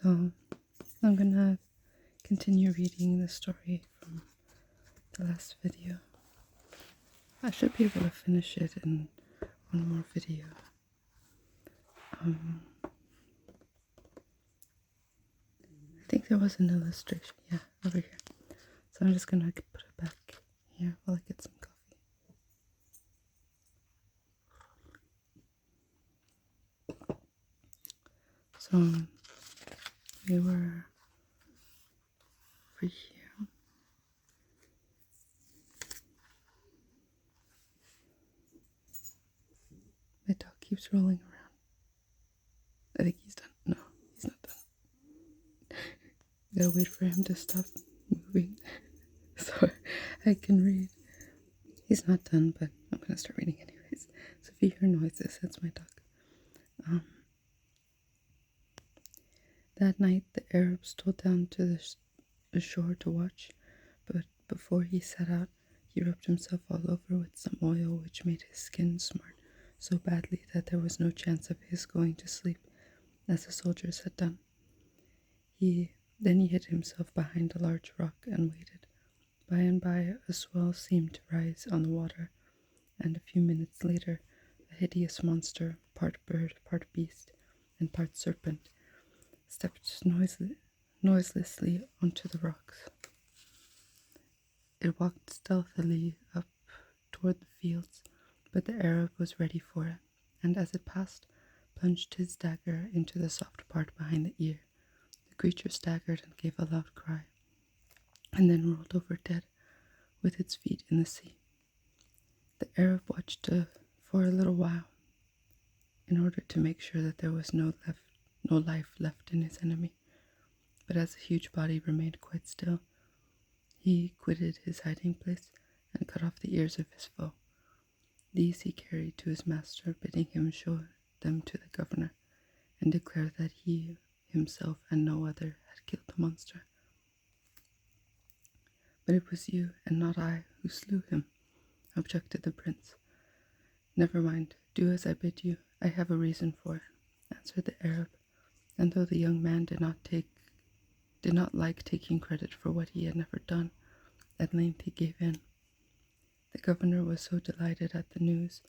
So I'm gonna continue reading the story from the last video. I should be able to finish it in one more video. I think there was an illustration, yeah, over here. So I'm just gonna put it back here while I get some coffee. So we were over here. My dog keeps rolling around. I think he's done. No, he's not done. Gotta wait for him to stop moving so I can read. He's not done, but I'm gonna start reading anyways. So if you hear noises, that's my dog. That night the Arab stole down to the shore to watch, but before he set out, he rubbed himself all over with some oil which made his skin smart so badly that there was no chance of his going to sleep, as the soldiers had done. Then he hid himself behind a large rock and waited. By and by a swell seemed to rise on the water, and a few minutes later a hideous monster, part bird, part beast, and part serpent, stepped noiselessly onto the rocks. It walked stealthily up toward the fields, but the Arab was ready for it, and as it passed, plunged his dagger into the soft part behind the ear. The creature staggered and gave a loud cry, and then rolled over dead, with its feet in the sea. The Arab watched for a little while, in order to make sure that there was no life left in his enemy, but as the huge body remained quite still, he quitted his hiding place and cut off the ears of his foe. These he carried to his master, bidding him show them to the governor, and declare that he himself and no other had killed the monster. "But it was you and not I who slew him," objected the prince. "Never mind, do as I bid you. I have a reason for it," answered the Arab, and though the young man did not like taking credit for what he had never done, at length he gave in. The governor was so delighted at the news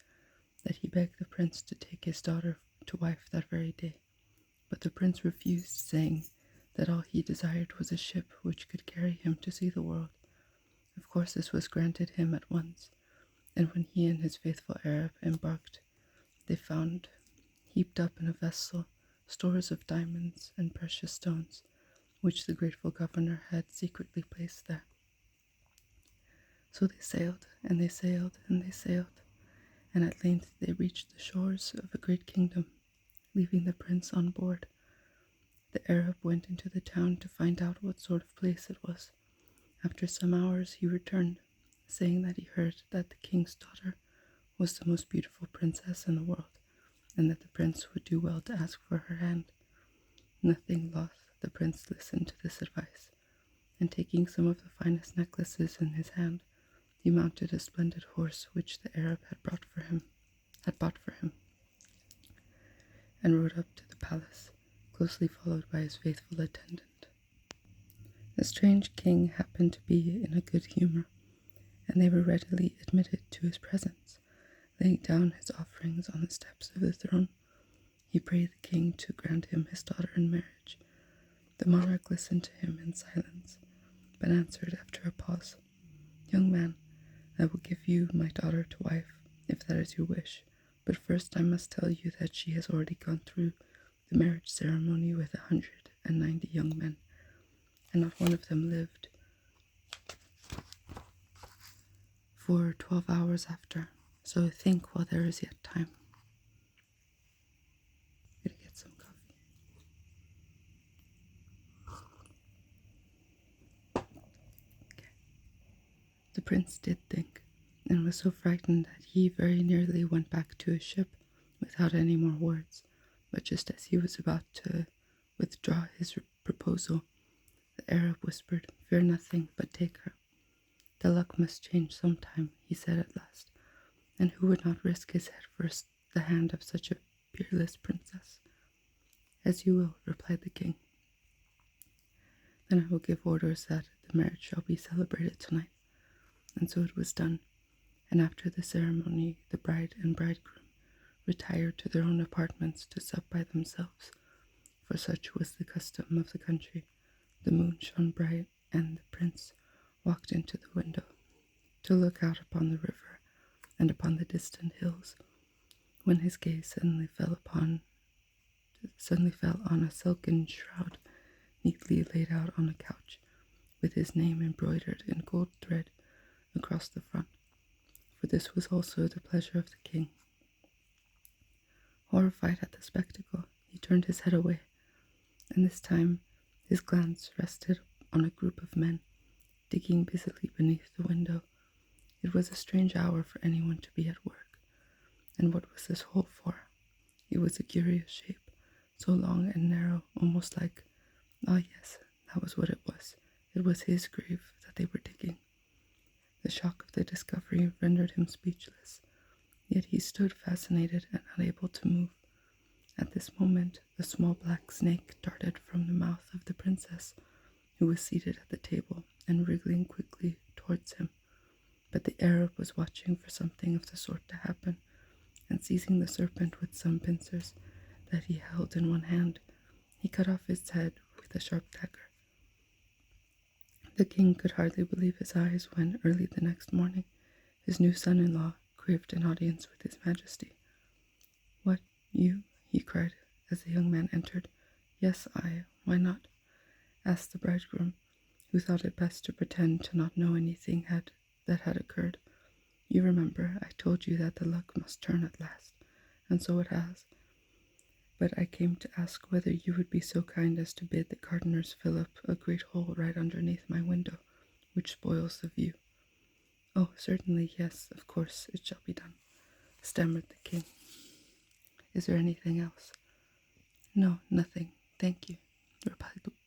that he begged the prince to take his daughter to wife that very day, but the prince refused, saying that all he desired was a ship which could carry him to see the world. Of course this was granted him at once, and when he and his faithful Arab embarked, they found, heaped up in a vessel, stores of diamonds and precious stones, which the grateful governor had secretly placed there. So they sailed, and they sailed, and they sailed, and at length they reached the shores of a great kingdom, leaving the prince on board. The Arab went into the town to find out what sort of place it was. After some hours he returned, saying that he heard that the king's daughter was the most beautiful princess in the world, and that the prince would do well to ask for her hand. Nothing loth, the prince listened to this advice, and taking some of the finest necklaces in his hand, he mounted a splendid horse which the Arab had bought for him, and rode up to the palace, closely followed by his faithful attendant. The strange king happened to be in a good humor, and they were readily admitted to his presence. Laying down his offerings on the steps of the throne, he prayed the king to grant him his daughter in marriage. The monarch listened to him in silence, but answered after a pause, "Young man, I will give you my daughter to wife, if that is your wish, but first I must tell you that she has already gone through the marriage ceremony with 190 young men, and not one of them lived for 12 hours after, so think while there is yet time." I'm gonna get some coffee. Okay. The prince did think, and was so frightened that he very nearly went back to his ship without any more words, but just as he was about to withdraw his proposal, the Arab whispered, "Fear nothing, but take her." "The luck must change sometime," he said at last, "and who would not risk his head for the hand of such a peerless princess?" "As you will," replied the king. Then I will give orders that the marriage shall be celebrated tonight. And so it was done, and after the ceremony the bride and bridegroom retired to their own apartments to sup by themselves, for such was the custom of the country. The moon shone bright, and the prince walked into the window to look out upon the river and upon the distant hills, when his gaze suddenly fell on a silken shroud neatly laid out on a couch, with his name embroidered in gold thread across the front, for this was also the pleasure of the king. Horrified at the spectacle, he turned his head away, and this time his glance rested on a group of men digging busily beneath the window. It was a strange hour for anyone to be at work. And what was this hole for? It was a curious shape, so long and narrow, almost like— ah yes, that was what it was. It was his grave that they were digging. The shock of the discovery rendered him speechless, yet he stood fascinated and unable to move. At this moment, a small black snake darted from the mouth of the princess, who was seated at the table and wriggling quickly towards him. But the Arab was watching for something of the sort to happen, and seizing the serpent with some pincers that he held in one hand, he cut off its head with a sharp dagger. The king could hardly believe his eyes when, early the next morning, his new son-in-law craved an audience with his majesty. "What, you?" he cried, as the young man entered. "Yes, I. Why not?" asked the bridegroom, who thought it best to pretend to not know anything that had occurred. "You remember, I told you that the luck must turn at last, and so it has. But I came to ask whether you would be so kind as to bid the gardeners fill up a great hole right underneath my window, which spoils the view." "Oh, certainly, yes, of course, it shall be done," stammered the king. "Is there anything else?" "No, nothing, thank you,"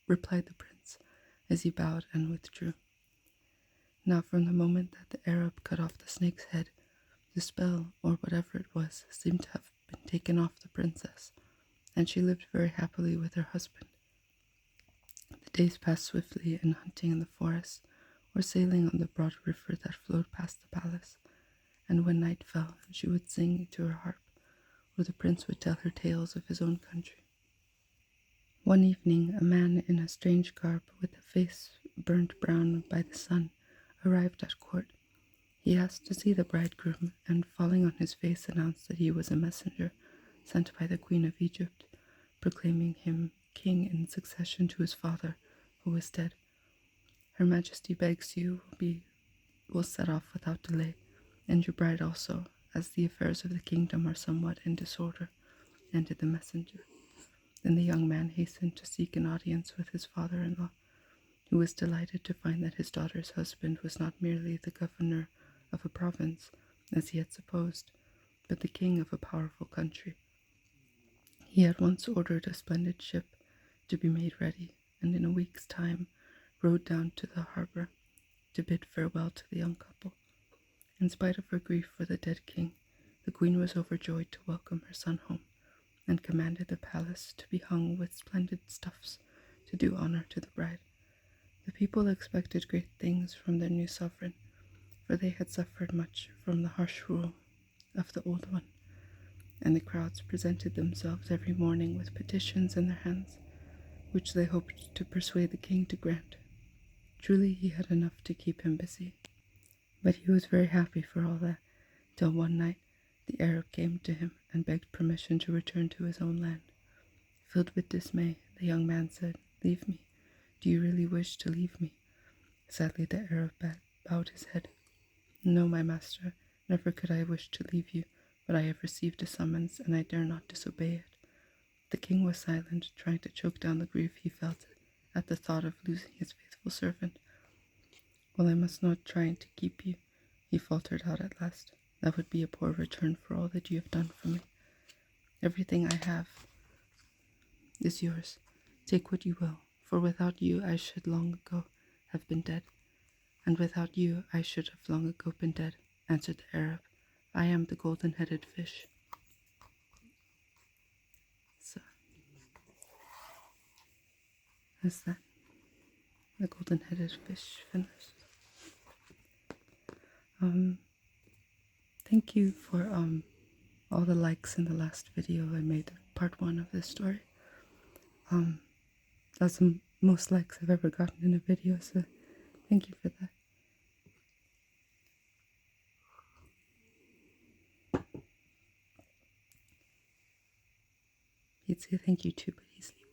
replied the prince, as he bowed and withdrew. Now, from the moment that the Arab cut off the snake's head, the spell, or whatever it was, seemed to have been taken off the princess, and she lived very happily with her husband. The days passed swiftly in hunting in the forest, or sailing on the broad river that flowed past the palace, and when night fell, she would sing to her harp, or the prince would tell her tales of his own country. One evening, a man in a strange garb, with a face burnt brown by the sun, arrived at court. He asked to see the bridegroom, and falling on his face announced that he was a messenger sent by the Queen of Egypt, proclaiming him king in succession to his father, who was dead. "Her Majesty begs you will set off without delay, and your bride also, as the affairs of the kingdom are somewhat in disorder," ended the messenger. Then the young man hastened to seek an audience with his father-in-law, who was delighted to find that his daughter's husband was not merely the governor of a province, as he had supposed, but the king of a powerful country. He at once ordered a splendid ship to be made ready, and in a week's time rowed down to the harbor to bid farewell to the young couple. In spite of her grief for the dead king, the queen was overjoyed to welcome her son home, and commanded the palace to be hung with splendid stuffs to do honor to the bride. The people expected great things from their new sovereign, for they had suffered much from the harsh rule of the old one, and the crowds presented themselves every morning with petitions in their hands, which they hoped to persuade the king to grant. Truly he had enough to keep him busy. But he was very happy for all that, till one night the Arab came to him and begged permission to return to his own land. Filled with dismay, the young man said, "Leave me. Do you really wish to leave me?" Sadly the Arab bowed his head. "No, my master, never could I wish to leave you, but I have received a summons, and I dare not disobey it." The king was silent, trying to choke down the grief he felt at the thought of losing his faithful servant. "Well, I must not try to keep you," he faltered out at last. "That would be a poor return for all that you have done for me. Everything I have is yours. Take what you will, for without you I should long ago have been dead, and without you I should have long ago been dead," answered the Arab. "I am the golden-headed fish." So, that's that. The golden-headed fish finished. Thank you for all the likes in the last video I made, part 1 of this story. That's the most likes I've ever gotten in a video, so thank you for that. He'd say thank you too, but he's sleeping.